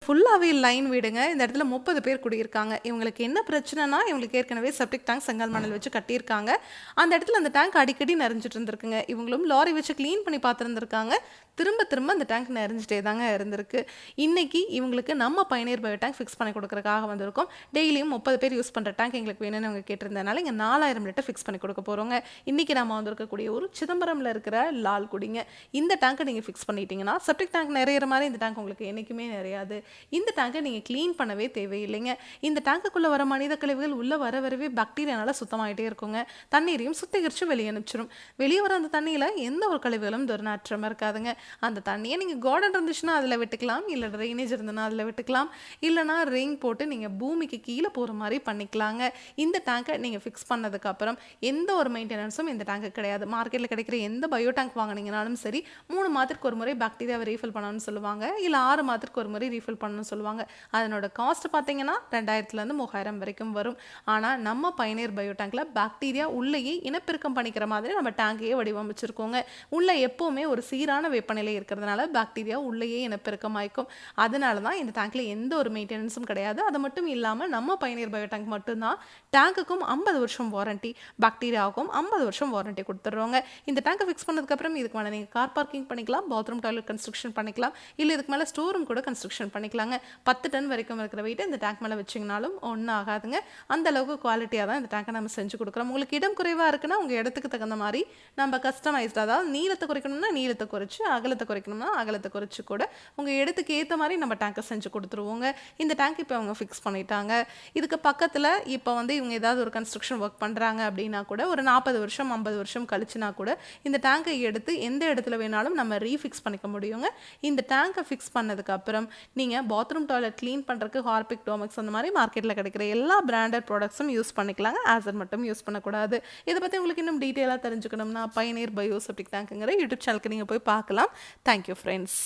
ஃபுல்லாகவே லைன் வீடுங்க. இந்த இடத்துல 30 பேர் குடியிருக்காங்க. இவங்களுக்கு என்ன பிரச்சனைனா, இவங்களுக்கு ஏற்கனவே செப்டிக் டேங்க் செங்கல் மணல் வச்சு கட்டியிருக்காங்க. அந்த இடத்துல அந்த டேங்க் அடிக்கடி நிறைஞ்சிட்டு இருந்திருக்குங்க. இவங்களும் லாரி வச்சு க்ளீன் பண்ணி பார்த்துருந்துருக்காங்க. திரும்ப திரும்ப அந்த டேங்க் நிறைஞ்சிட்டே தாங்க இருந்திருக்கு. இன்னைக்கு இவங்களுக்கு நம்ம பயனீர் பயோ டேங்க் ஃபிக்ஸ் பண்ணி கொடுக்கறதுக்காக வந்திருக்கோம். டெய்லியும் 30 பேர் யூஸ் பண்ணுற டேங்க் எங்களுக்கு வேணும்னு அவங்க கேட்டிருந்தனால இங்கே 4000 லிட்டர் ஃபிக்ஸ் பண்ணி கொடுக்க போகிறோங்க. இன்றைக்கி நம்ம வந்திருக்கக்கூடிய ஒரு சிதம்பரமில் இருக்கிற லால்குடிங்க. இந்த டேங்கை நீங்கள் ஃபிக்ஸ் பண்ணிட்டீங்கன்னா செப்டிக் டேங்க் நிறையிற மாதிரி இந்த டேங்க் உங்களுக்கு என்றைக்குமே நிறையாது. இந்த டேங்கை நீங்கள் க்ளீன் பண்ணவே தேவையில்லைங்க. இந்த டேங்குக்குள்ளே வர மனித கழிவுகள் உள்ளே வரவே பாக்டீரியானால சுத்தமாகிட்டே இருக்குங்க. தண்ணீரையும் சுத்திகரித்து வெளியே அனுப்பிச்சிடும். வெளியே வர அந்த தண்ணியில் எந்த ஒரு கழிவுகளும் துர்நாற்றமாக இருக்காதுங்க. அந்த தண்ணியை நீங்கள் கார்டன் இருந்துச்சுன்னா அதில் விட்டுக்கலாம், இல்லை ட்ரைனேஜ் இருந்ததுன்னா அதில் விட்டுக்கலாம், இல்லைனா ரிங் போட்டு நீங்கள் பூமிக்கு கீழே போகிற மாதிரி பண்ணிக்கலாங்க. இந்த டேங்கை நீங்கள் ஃபிக்ஸ் பண்ணதுக்கப்புறம் எந்த ஒரு மெயின்டெனன்ஸும் இந்த டேங்க்கு கிடையாது. மார்க்கெட்டில் கிடைக்கிற எந்த பயோ டேங்க் வாங்கினீங்கனாலும் சரி 3 மாதத்துக்கு ஒரு முறை பாக்டீரியாவை ரீஃபில் பண்ணணும்னு சொல்லுவாங்க, இல்லை 6 மாதத்துக்கு ஒரு முறை ரீஃபில் பண்ணணும்னு சொல்லுவாங்க. அதனோட காஸ்ட் பார்த்தீங்கன்னா 2000லேருந்து 3000 வரைக்கும் வரும். ஆனால் நம்ம பயனீர் பயோ டேங்கில் பாக்டீரியா உள்ளேயே இனப்பெருக்கம் பண்ணிக்கிற மாதிரி நம்ம டேங்கையே வடிவமைச்சிருக்கோங்க. உள்ளே எப்போவுமே ஒரு சீரான வெப்பநிலை இருக்கிறதுனால பாக்டீரியா உள்ளேயே இனப்பெருக்கம் ஆயிக்கும். அதனால தான் இந்த டேங்க்ல எந்த ஒரு மெயின்டெனன்ஸும் கிடையாது. அது மட்டும் இல்லாமல் நம்ம பயனீர் பயோ டேங்க் மட்டும்தான் டேங்குக்கும் 50 வருஷம் வாரண்டி, பாக்டீரியாவுக்கும் 50 வருஷம் வாரண்டி கொடுத்துட்றோங்க. இந்த டேங்கை ஃபிக்ஸ் பண்ணதுக்கப்புறம் இதுக்கு மேலே நீங்கள் கார் பார்க்கிங் பண்ணிக்கலாம், பாத்ரூம் டாய்லெட் கன்ஸ்ட்ரக்ஷன் பண்ணிக்கலாம், இல்லை இதுக்கு மேலே ஸ்டோர் ரூம் கூட கன்ஸ்ட்ரக்ஷன் பண்ணிக்கலாங்க. 10 டன் வரைக்கும் இருக்கிற வெயிட் இந்த டேங்க் மேலே வச்சிங்கனாலும் ஒன்றும் ஆகாதுங்க. அந்த அளவுக்கு குவாலிட்டியாக தான் இந்த டேங்கை நம்ம செஞ்சு கொடுக்குறோம். உங்களுக்கு இடம் குறைவாக இருக்குன்னா உங்கள் இடத்துக்கு தகுந்த மாதிரி நம்ம கஸ்டமைஸ்ட், அதாவது நீளத்தை குறைக்கணும்னா நீளத்தை குறைச்சி, அகலத்தை குறைக்கணும்னா அகலத்தை குறைச்சி கூட உங்கள் இடத்துக்கு ஏற்ற மாதிரி நம்ம டேங்கை செஞ்சு கொடுத்துருவோங்க. இந்த டேங்க் இப்போ அவங்க ஃபிக்ஸ் பண்ணிட்டாங்க. இதுக்கு பக்கத்தில் இப்போ இவங்க ஏதாவது ஒரு கன்ஸ்ட்ரக்ஷன் ஒர்க் பண்ணுறாங்க அப்படின்னா கூட ஒரு 40 வருஷம் 50 வருஷம் கழிச்சுனா கூட இந்த டேங்கை எடுத்து எந்த இடத்துல வேணாலும் நம்ம ரீஃபிக்ஸ் பண்ணிக்க முடியுங்க. இந்த டேங்கை ஃபிக்ஸ் பண்ணதுக்கப்புறம் நீங்கள் பாத்ரூம் டாய்லெட் க்ளீன் பண்ணுறதுக்கு ஹார்பிக், டோமெக்ஸ் அந்த மாதிரி மார்க்கெட்டில் கிடைக்கிற எல்லா பிராண்டட் ப்ராடக்ட்ஸும் யூஸ் பண்ணிக்கலாங்க. ஆசர் மட்டும் யூஸ் பண்ணக்கூடாது. இதை பற்றி உங்களுக்கு இன்னும் டீட்டெயிலாக தெரிஞ்சுக்கணும்னா பயனீர் பயோ செப்டிக் டேங்க்குங்கிற யூடியூப் சேனலுக்கு நீங்கள் போய் பார்க்கலாம். Thank you friends.